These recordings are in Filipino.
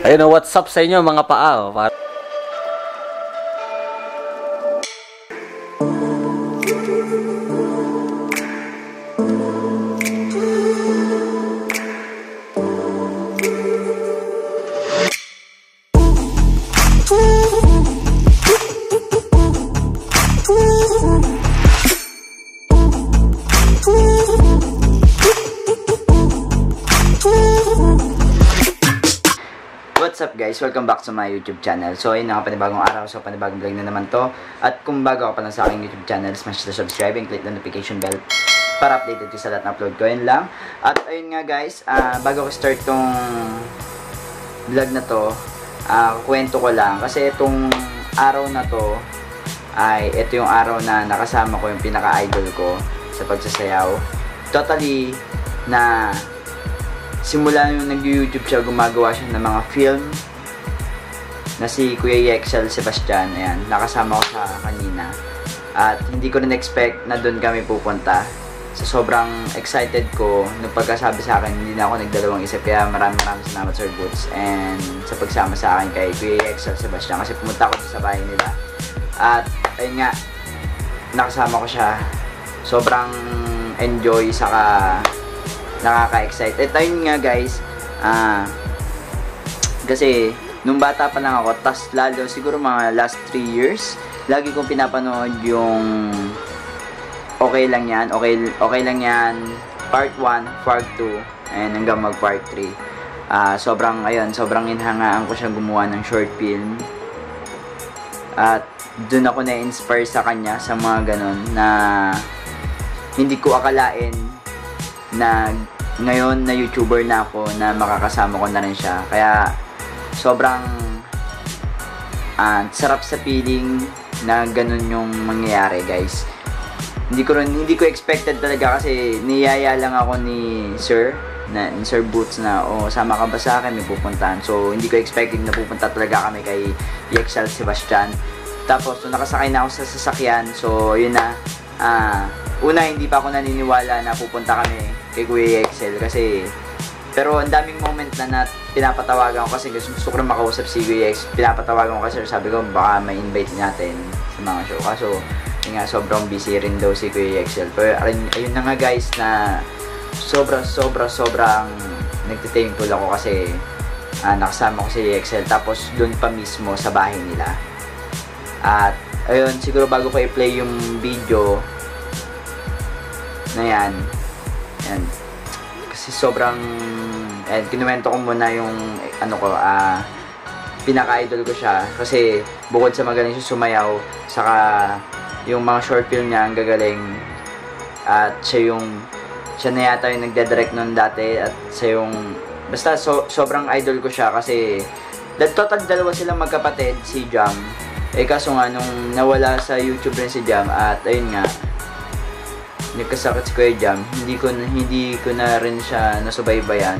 Ayun, what's up sa inyo mga paa? What's up guys? Welcome back to my YouTube channel. So ayun na, panibagong araw, so panibagong vlog na naman to. At kung bago ka pa lang sa aking YouTube channel, smash the subscribe and click the notification bell para updated ko sa lahat na upload ko. Yun lang. At ayun nga guys, bago ko start tong vlog na to, kwento ko lang. Kasi itong araw na to, ito yung araw na nakasama ko yung pinaka-idol ko sa pagsasayaw. Totally na simula yung nag-YouTube siya, gumagawa siya ng mga film na si Kuya Yexel Sebastian. Ayan, nakasama ko sa kanina. At hindi ko rin expect na doon kami pupunta. So, sobrang excited ko nung pagkasabi sa akin, hindi na ako nagdalawang isip. Kaya maraming salamat Sir Boots and sa pagsama sa akin kay Kuya Yexel Sebastian. Kasi pumunta ako sa bahay nila. At ayun nga, nakasama ko siya. Sobrang enjoy, saka nakaka-excite. At ayun nga guys, kasi nung bata pa lang ako, tas lalo siguro mga last 3 years, lagi kong pinapanood yung Okay Lang Yan, okay Lang Yan, part 1, part 2, and hanggang mag part 3. Sobrang inhangaan ko siyang gumawa ng short film. At dun ako na-inspire sa kanya, sa mga ganun, na hindi ko akalain na ngayon na YouTuber na ako, na makakasama ko na rin siya. Kaya sobrang sarap sa feeling na ganun yung mangyayari guys. Hindi ko expected talaga, kasi niyaya lang ako ni Sir Boots na sama ka ba sa akin, may pupuntahan. So hindi ko expected na pupunta talaga kami kay Yexel Sebastian. Tapos so, nakasakay na ako sa sasakyan. So yun na, una hindi pa ako naniniwala na pupunta kami kay Kuya Yexel, kasi pero ang daming moment na pinapatawagan ko, kasi gusto ko rin makausap si Kuya Yexel. Pinapatawagan ko kasi sabi ko baka may invite natin sa mga show. Kaso yun nga, sobrang busy rin daw si Kuya Yexel. Pero ayun na nga guys, na sobrang nagtithankful ako kasi nakasama ko si Yexel. Tapos doon pa mismo sa bahay nila. At ayun, siguro bago ko i-play yung video na yan, kasi sobrang kinuwento ko muna yung pinaka-idol ko siya, kasi bukod sa magaling siya sumayaw, saka yung mga short film niya ang gagaling. At siya na yata yung nagde-direct nun dati, at siya yung basta sobrang idol ko siya, kasi total dalawa silang magkapatid, si Jam. Kaso nga nung nawala sa YouTube rin si Jam, at ayun nga, nagkasakit si Kuya Jam, hindi ko na rin siya nasubaybayan.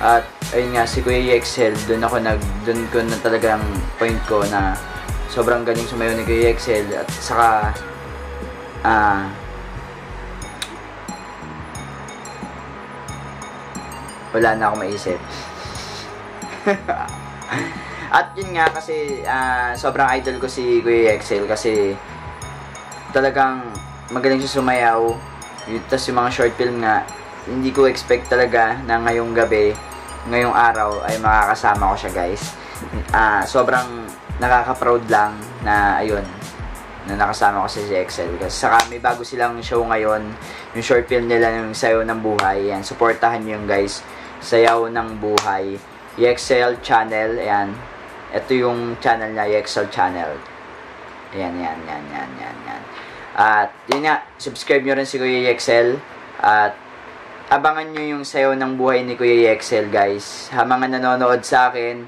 At ayun nga, si Kuya Yexel, doon ko na talagang point ko na sobrang galing sumayaw ni Kuya Yexel. At saka wala na akong maisip. At yun nga, kasi sobrang idol ko si Kuya Yexel, kasi talagang magaling siya sumayaw. Tapos yung mga short film nga, hindi ko expect talaga na ngayong gabi, ngayong araw ay makakasama ko siya guys. Sobrang nakaka-proud lang na ayun, na nakasama ko si Yexel. Kasi saka may bago silang show ngayon, yung short film nila ng Sayaw ng Buhay. Ayan, supportahan nyo yung guys, Sayaw ng Buhay, Yexel Channel. Ayan, ito yung channel niya, Yexel Channel. Ayan. At yun nga, subscribe nyo rin si Kuya Yexel. At abangan nyo yung Sayaw ng Buhay ni Kuya Yexel guys. Mga nanonood sa akin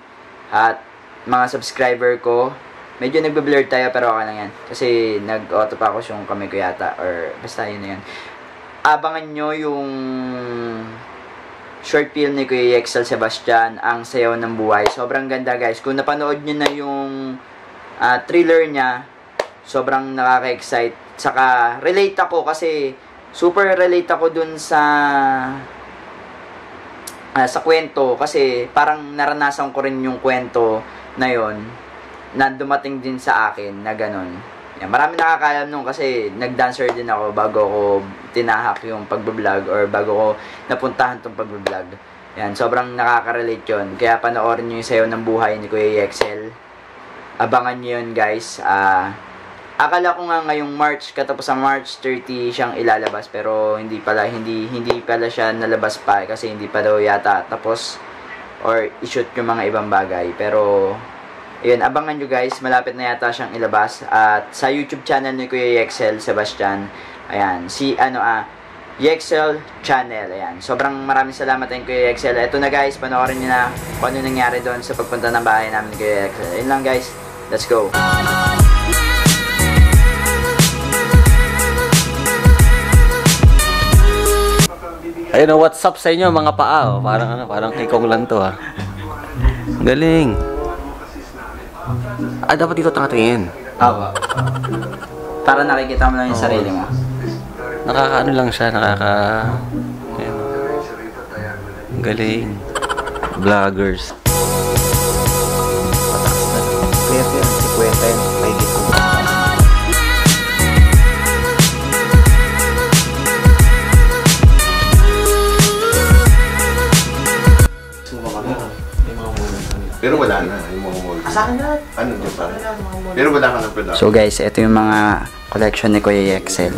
at mga subscriber ko, medyo nagbe-blur tayo pero okay lang yan, kasi nag-auto pa ako yung kamay ko yata, or basta yun na yun. Abangan nyo yung short film ni Kuya Yexel Sebastian, ang Sayaw ng Buhay. Sobrang ganda guys. Kung napanood nyo na yung thriller niya, sobrang nakaka-excite. Saka relate ako, kasi super relate ako dun sa sa kwento, kasi parang naranasan ko rin yung kwento na yon na dumating din sa akin na ganun. Yan, marami nakakaalam nun kasi nag-dancer din ako bago ako tinahak yung pagbablog or bago ko napuntahan tong pagbablog. Yan, sobrang nakaka-relate yun. Kaya panoorin nyo yung sayo ng buhay ni Kuya Yexel. Abangan nyo yun, guys. Akala ko nga ngayong March, katapos sa March 30 siyang ilalabas, pero hindi pala siya nalabas pa kasi hindi pa daw yata tapos or i-shoot yung mga ibang bagay. Pero ayun, abangan nyo guys, malapit na yata siyang ilabas at sa YouTube channel ni Kuya Yexel Sebastian. Ayan, Yexel channel. Ayan, sobrang maraming salamat din Kuya Yexel. Ito na guys, panoorin niyo na kung ano nangyari doon sa pagpunta ng bahay namin ni Kuya Yexel. Ayun lang guys, let's go. Ayun, what's up sa inyo mga paa? Parang kikong lang to ha. Galing. Dapat dito takatingin. Awa. Para nakikita mo lang yung sarili mo. Nakakaano lang siya, Ayan. Galing. Vloggers. Kaya po yan, si Kwenta yun, may gito. Pero wala na, yung mga mold. Sa akin lahat. Ano doon pa? Pero wala ka ng production. So guys, ito yung mga collection ni Kuya Yexel.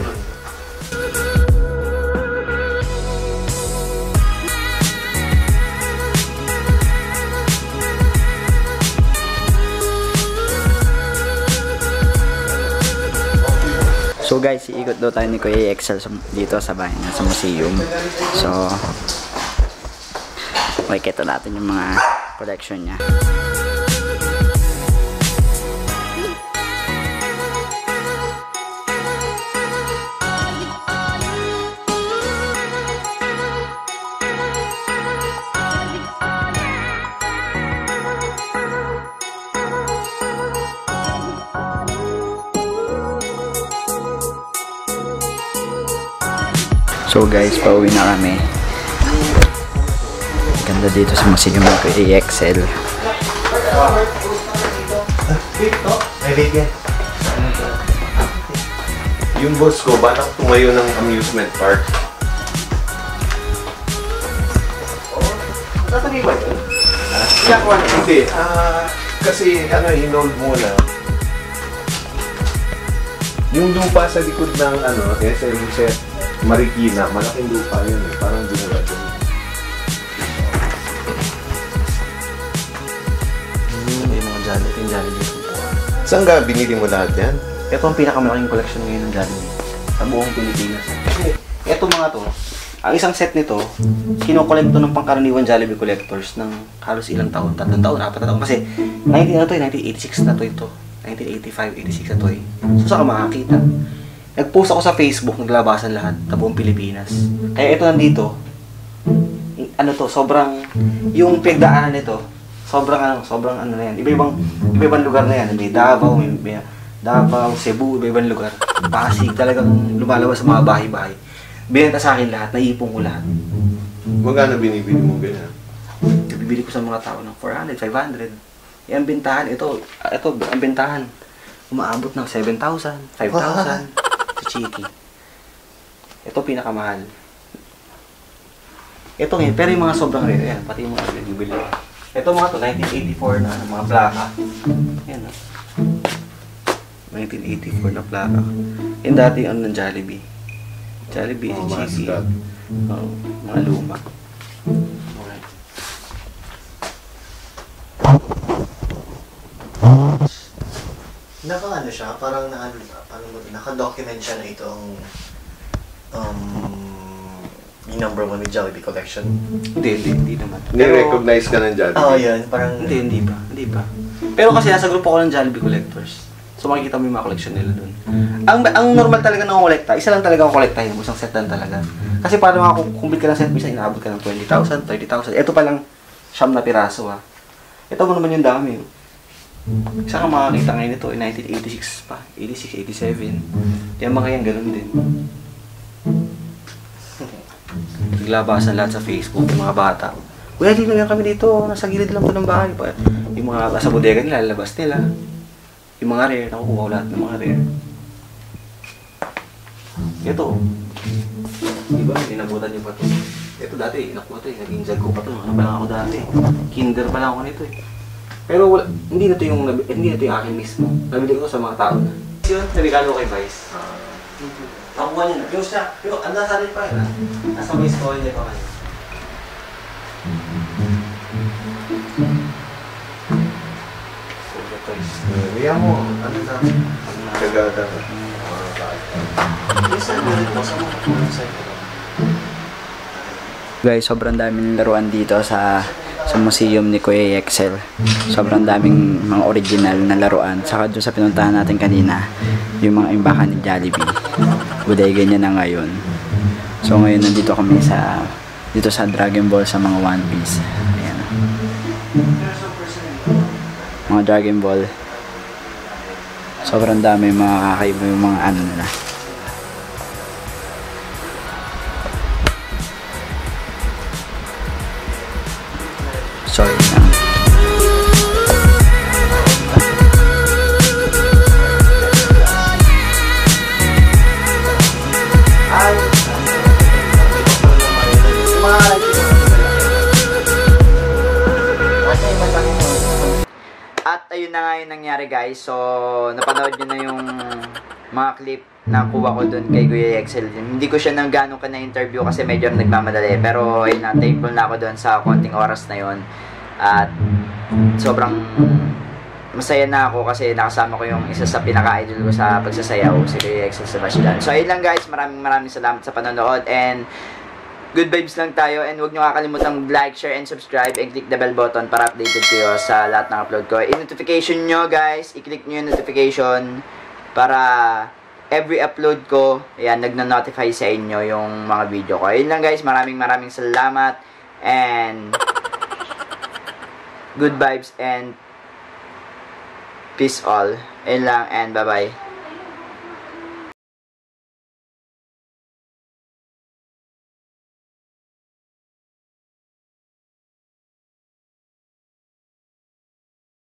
So guys, iikot daw tayo ni Kuya Yexel dito sa bahay niya, sa museum. So, makikita natin yung mga collection niya. So guys, pauwi na kami. Ganda dito sa museum ng Kuya Yexel. Yung boss ko, balak tumayo ng amusement park. Tatagay ba ito? Hindi. Kasi hinold muna. Yung lupa sa likod ng SM Marikina, malaking lupa yun eh. Parang dinula doon. Yung mga Jollibee. Saan ka binili mo lahat yan? Ito ang pinakamalaking collection ngayon ng Jollibee sa buong Pilipinas. Kasi ito mga to, ang isang set nito, kinokolekto to ng pangkaraniwan Jollibee collectors ng halos ilang taon, 3 taon, 4 taon. Kasi 1986 na to ito. 1985, 86 na to eh. So saan ka makakita? Nag-post ako sa Facebook, naglabasan lahat sa buong Pilipinas. Kaya ito nandito, sobrang, yung pinagdaanan nito, sobrang ano na yan. Iba-ibang lugar na yan. May Davao, may Davao, Cebu, iba-ibang lugar. Pasig, talagang lumalabas sa mga bahay-bahay. Binenta sa akin lahat, naipon ko lahat. Magkano binibili mo ganyan? Bibili ko sa mga tao ng 400, 500. Ang bentahan, ito, ang bentahan. Umaabot ng 7,000, 5,000. Si Chiki. Ito pinakamahal. Ito ngayon, pero yung mga sobrang rare, yan, pati yung mga bibili. Ito mga to, 1984 na, mga plaka. Yan o. 1984 na plaka. Yung dating ano ng Jollibee. Jollibee, si Chiki. Oo, mga luma. Okay. Naka-ano siya, parang naka-document siya na itong yung number 1 with Jollibee collection. Hindi naman. Ni-recognize ka ng Jollibee? Oo, yun. Parang... Hindi pa. Pero kasi nasa grupo ko ng Jollibee collectors. So makikita mo yung mga collection nila dun. Ang normal talaga ng kolekta, isa lang talaga ang kolektahin mo, isang set lang talaga. Kasi para makakumplit ka ng set, minsan inaabot ka ng 20,000, 30,000. Ito pa lang, 9 na piraso ha. Ito mo naman yung dami. Isa ka makakita ngayon ito, 1986 pa, 86, 87. Yung mga yan, ganun din. Naglabasan lahat sa Facebook, yung mga bata. Kuya, dito lang kami dito. Nasa gilid lang to ng bahay. Yung mga nasa bodega nila, lalabas nila. Yung mga rare, nakukuha ko lahat ng mga rare. Ito. Diba, inabutan niyo pa to. Ito dati, nakuha to eh. Naging jago pa to. Ano pa lang ako dati. Kinder pa lang ako nito eh. Pero wala, hindi na to yung akin mismo. Nabili ko sa mga tao na. Yun, nabigalo kay Vice. Nakuha niya na. Pero ang nasa rin pa yun. Nasa may story niya pa kayo. Kaya mo, ano na? Kagada. Guys, sobrang daming laruan dito sa museum ni Kuya Excel. Sobrang daming mga original na laruan. Saka doon sa pinuntahan natin kanina, yung mga imbakan ni Jollibee. Bodega niya na ngayon. So ngayon nandito kami dito sa Dragon Ball sa mga One Piece. Ayan. Mga Dragon Ball. Sobrang dami mga kakaiba yung mga ano nila. Sorry lang. At ayun na nga yung nangyari guys. So, napanood nyo na yung mga clip na kuha ko dun kay Kuya Excel. Hindi ko siya nang gano'n ka na-interview kasi medyo nagmamadali. Pero ayun na, thankful na ako dun sa konting oras na yun. At sobrang masaya na ako kasi nakasama ko yung isa sa pinaka-idol ko sa pagsasayaw, si Kuya Excel Sebastian. So ayun lang guys, maraming salamat sa panonood and good vibes lang tayo, and huwag nyo kakalimutang like, share, and subscribe, and click the bell button para updated kayo sa lahat ng upload ko. I-notification nyo guys, i-click nyo yung notification para every upload ko, ayan, nagna-notify sa inyo yung mga video ko. Ayun lang guys, maraming salamat, and good vibes, and peace all. Ayun lang, and bye-bye.